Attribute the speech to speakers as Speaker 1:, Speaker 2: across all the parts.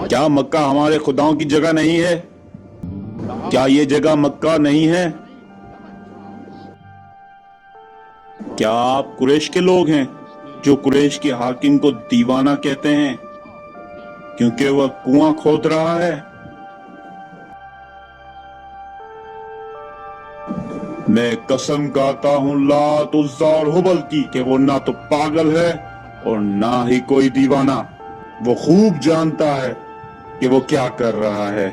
Speaker 1: क्या मक्का हमारे खुदाओं की जगह नहीं है? क्या ये जगह मक्का नहीं है? क्या आप कुरैश के लोग हैं जो कुरैश के हाकिम को दीवाना कहते हैं क्योंकि वह कुआं खोद रहा है? मैं कसम खाता हूं लात उज़्ज़ा और हुबल की कि वो ना तो पागल है और ना ही कोई दीवाना। वो खूब जानता है कि वो क्या कर रहा है।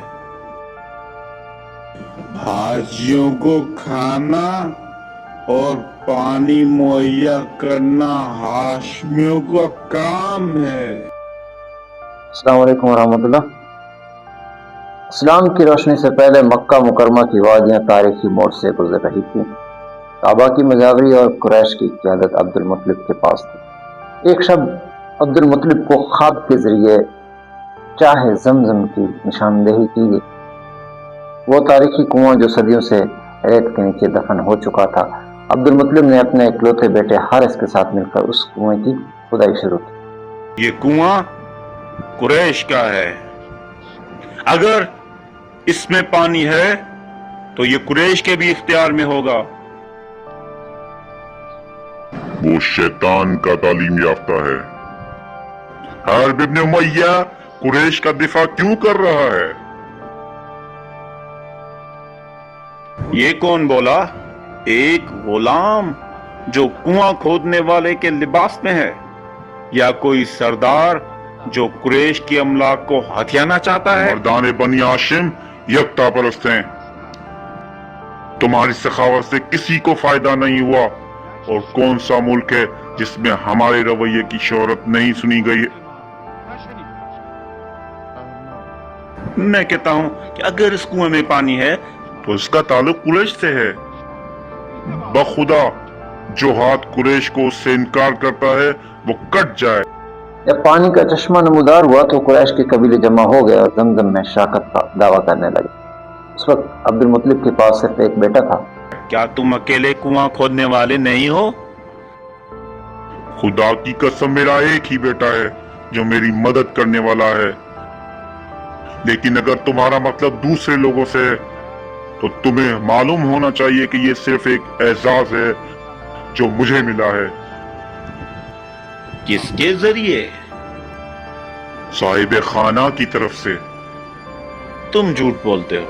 Speaker 1: हाजियों को खाना और पानी मुहैया करना हाशमियों का काम है।
Speaker 2: अस्सलाम वालेकुम वरहमतुल्लाह। इस्लाम की रोशनी से पहले मक्का मुकरमा की वादियाँ तारीखी मोड़ से गुजर रही थी। काबा की मजावरी और कुरैश की क़यादत अब्दुल मुत्तलिब के पास थी। एक शब्द अब्दुल मुत्तलिब को ख्वाब के जरिए चाहे जमजम की निशानदेही की गई। वो तारीखी कुआं जो सदियों से रेत के नीचे दफन हो चुका था। अब्दुल मुत्तलिब ने अपने इकलौते बेटे हारिस के साथ मिलकर उस कुएं की खुदाई शुरू की।
Speaker 1: ये कुआं कुरैश का है। अगर इसमें पानी है तो ये कुरैश के भी इख्तियार में होगा।
Speaker 3: वो शैतान का तालीम याफ्ता है। हर्ब इब्न उमय्या कुरैश का दिफा क्यों कर रहा है?
Speaker 1: ये कौन बोला? एक गुलाम जो कुआं खोदने वाले के लिबास में है, या कोई सरदार जो कुरैश की अमलाक को हथियाना चाहता है?
Speaker 3: मर्दाने बनी हाशिम यकता परस्त हैं। तुम्हारी सखावत से किसी को फायदा नहीं हुआ। और कौन सा मुल्क है जिसमें हमारे रवैये की शोहरत नहीं सुनी गई है?
Speaker 1: मैं कहता हूं कि अगर इस कुएं में पानी है
Speaker 3: तो इसका ताल्लुक कुरैश से है। बखुदा जो हाथ कुरैश को उससे इनकार करता है वो कट जाए।
Speaker 2: जब पानी का चश्मा नमूदार हुआ तो कुरैश के कबीले जमा हो गए और जमजम में शराकत का दावा करने लगे। उस वक्त अब्दुल मुत्तलिब के पास सिर्फ एक बेटा था।
Speaker 1: क्या तुम अकेले कुआं खोदने वाले नहीं हो?
Speaker 3: खुदा की कसम मेरा एक ही बेटा है जो मेरी मदद करने वाला है। लेकिन अगर तुम्हारा मतलब दूसरे लोगों से है तो तुम्हें मालूम होना चाहिए कि ये सिर्फ एक एजाज है जो मुझे मिला है।
Speaker 1: किसके जरिए?
Speaker 3: साहिब खाना की तरफ से।
Speaker 1: तुम झूठ बोलते हो।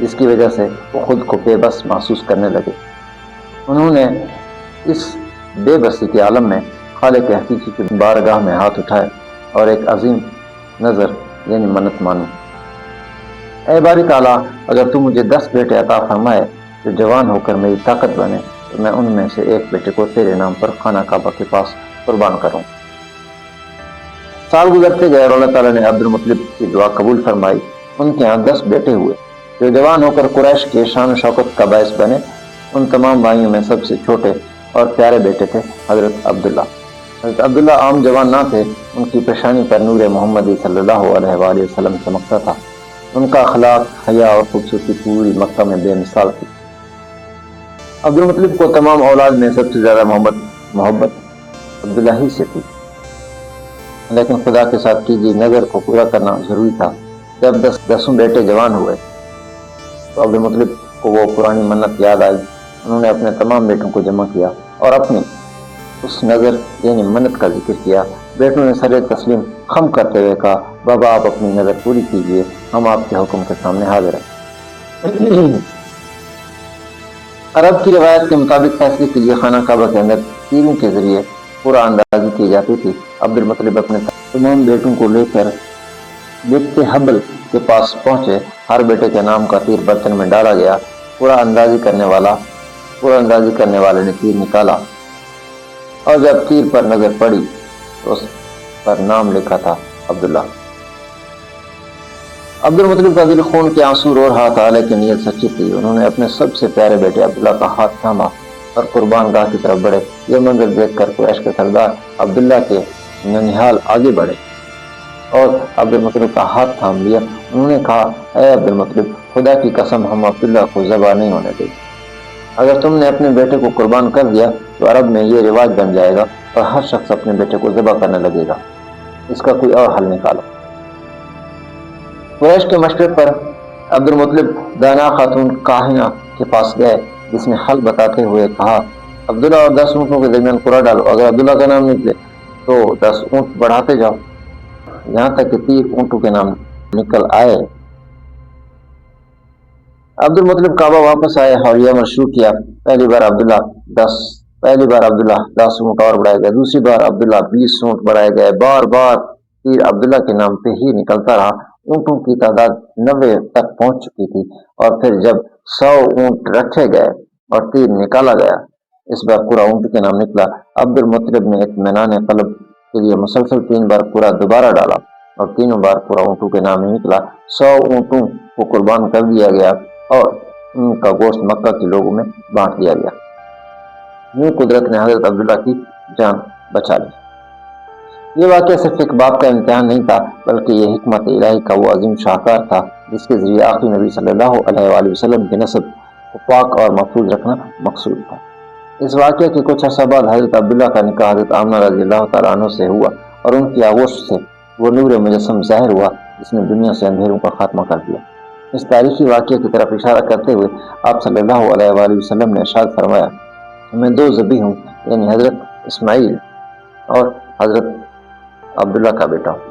Speaker 2: जिसकी वजह से वो खुद को बेबस महसूस करने लगे। उन्होंने इस बेबसी के आलम में खालिक हकीकी की बारगाह में हाथ उठाए और एक अजीम नज़र यानी मन्नत मानी। ऐ बारी ताला, अगर तू मुझे 10 बेटे अता फरमाए जो जवान होकर मेरी ताकत बने तो मैं उनमें से एक बेटे को तेरे नाम पर खाना काबा के पास कुर्बान करूं। साल गुजरते गए और अल्लाह ताला ने अब्दुल मुत्तलिब की दुआ कबूल फरमाई। उनके यहाँ 10 बेटे हुए जो जवान होकर कुरैश के शान शौकत का बायस बने। उन तमाम भाइयों में सबसे छोटे और प्यारे बेटे थे हजरत अब्दुल्ला। हजरत अब्दुल्ला आम जवान ना थे। उनकी पेशानी पर नूर मोहम्मदी सल्लल्लाहु अलैहि वसल्लम चमकता था। उनका अखलाक, हया और खूबसूरती पूरी मक्का में बेमिसाल थी। अब्दुल मुत्तलिब को तमाम औलाद में सबसे ज्यादा मोहब्बत अब्दुल्ला ही से थी। लेकिन खुदा के साथ की गई नज़र को पूरा करना जरूरी था। जब 10 बेटे जवान हुए तो अब्दुल मुत्तलिब को वो पुरानी मन्नत याद आई। उन्होंने अपने तमाम बेटों को जमा किया और अपनी उस नज़र यानी मन्नत का जिक्र किया। बेटों ने सर तस्लीम खम करते हुए कहा, बाबा आप अपनी नज़र पूरी कीजिए, हम आपके हुक्म के सामने हाजिर हैं। अरब की रवायत के मुताबिक फैसले के लिए खाना काबा के अंदर तीरों के जरिए पूरा अंदाजी की जाती थी। अब्दुल मुत्तलिब अपने तमाम बेटों को लेकर बिब्ते हबल के पास पहुंचे। हर बेटे के नाम का तीर बर्तन में डाला गया। पूरा अंदाजी करने वाले ने तीर निकाला और जब तीर पर नजर पड़ी तो उस पर नाम लिखा था अब्दुल्ला। अब्दुल मुत्तलिब का दिल खून के आंसू रो रहा था, लेकिन नीयत सच्ची थी। उन्होंने अपने सबसे प्यारे बेटे अब्दुल्ला का हाथ थामा और कुर्बान गाह की तरफ बढ़े। ये मंजर देखकर कुरैश के सरदार अब्दुल्ला के ननिहाल आगे बढ़े और अब्दुल मुत्तलिब का हाथ थाम लिया। उन्होंने कहा, ऐ अब्दुल मुत्तलिब, खुदा की कसम हम अब्दुल्ला को ज़बा नहीं होने देंगे। अगर तुमने अपने बेटे को कुर्बान कर दिया तो अरब में ये रिवाज बन जाएगा और हर शख्स अपने बेटे को ज़बा करने लगेगा। इसका कोई और हल निकालो। قریش کے مشورے پر عبدالمطلب دانا خاتون کاہنہ کے پاس گئے، جس نے حل بتاتے ہوئے کہا عبداللہ اور 10 اونٹوں کے درمیان قرعہ ڈالو، اگر عبداللہ کا نام نکلے تو 10 اونٹ بڑھاتے جاؤ یہاں تک کہ 30 اونٹوں کے نام نکل آئے۔ عبدالمطلب کعبہ واپس آئے اور یہ عمل شروع کیا۔ پہلی بار عبداللہ 10 اونٹ اور بڑھائے گئے، دوسری بار عبداللہ 20 اونٹ بڑھائے گئے، بار بار تیر عبداللہ کے نام پہ ہی نکلتا رہا۔ اونٹوں کی تعداد 90 تک پہنچ چکی تھی، اور پھر جب 100 اونٹ رکھے گئے اور تیر نکالا گیا، اس بار پورا اونٹ کے نام نکلا۔ عبدالمطلب نے اطمینان قلب کے لیے مسلسل 3 بار پورا دوبارہ ڈالا اور تینوں بار پورا اونٹوں کے نام ہی نکلا۔ 100 اونٹوں کو قربان کر دیا گیا اور ان کا گوشت مکہ کے لوگوں میں بانٹ دیا گیا۔ یوں قدرت نے حضرت عبداللہ کی جان بچا لی۔ یہ واقعہ صرف ایک باپ کا امتحان نہیں تھا، بلکہ یہ حکمت الہی کا وہ عظیم شاہکار تھا جس کے ذریعے آخری نبی صلی اللہ علیہ وآلہ وسلم کے نسب کو پاک اور محفوظ رکھنا مقصود تھا۔ اس واقعے کے کچھ عرصہ بعد حضرت عبداللہ کا نکاح حضرت آمنہ رضی اللہ تعالیٰ عنہ سے ہوا، اور ان کی آغوش سے وہ نور مجسم ظاہر ہوا جس نے دنیا سے اندھیروں کا خاتمہ کر دیا۔ اس تاریخی واقعے کی طرف اشارہ کرتے ہوئے آپ صلی اللہ علیہ وآلہ وسلم نے ارشاد فرمایا، میں 2 ذبیح ہوں، یعنی حضرت اسماعیل اور حضرت عبداللہ کا بیٹا ہوں۔